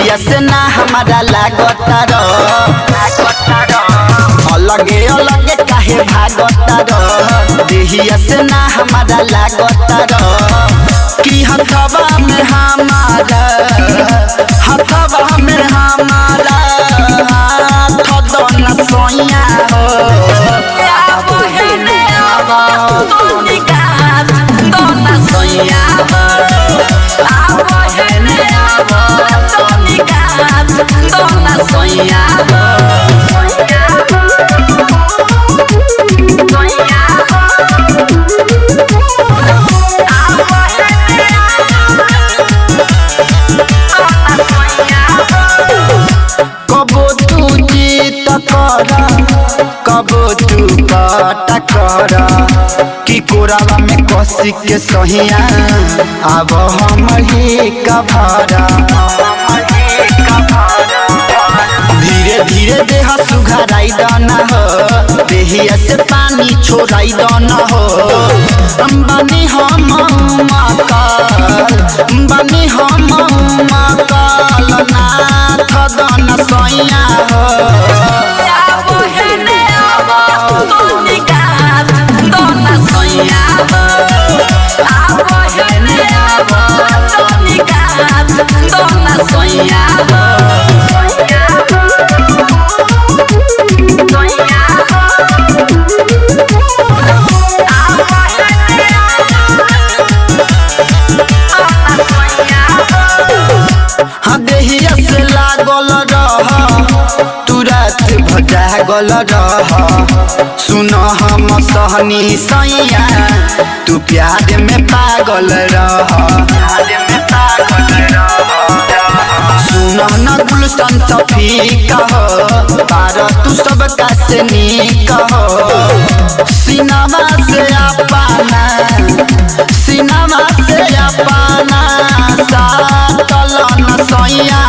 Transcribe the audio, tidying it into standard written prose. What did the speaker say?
देहिया से ना हमारा लागता अलगे अलगे काहे भागता देहिया से ना हमारा लागता कि हथवा में हमारा थदन सोया कबो तू काटा करा कि कोरावा में कसी के सहिया अब हमर ही कभारा धीरे धीरे देह सुघराई दाना हो देहिया से पानी छोड़ाई दाना हो बनी हम मकाल नाथ दाना सैया हो देहिया से लागल रह तुरंत भजागल रह सुन हम सहनी सैया तू प्यार में पागल रह सुन न गुलशन सफीक हो पार तू सबका से नीक हो सिनेमा से अपना सातल न सैया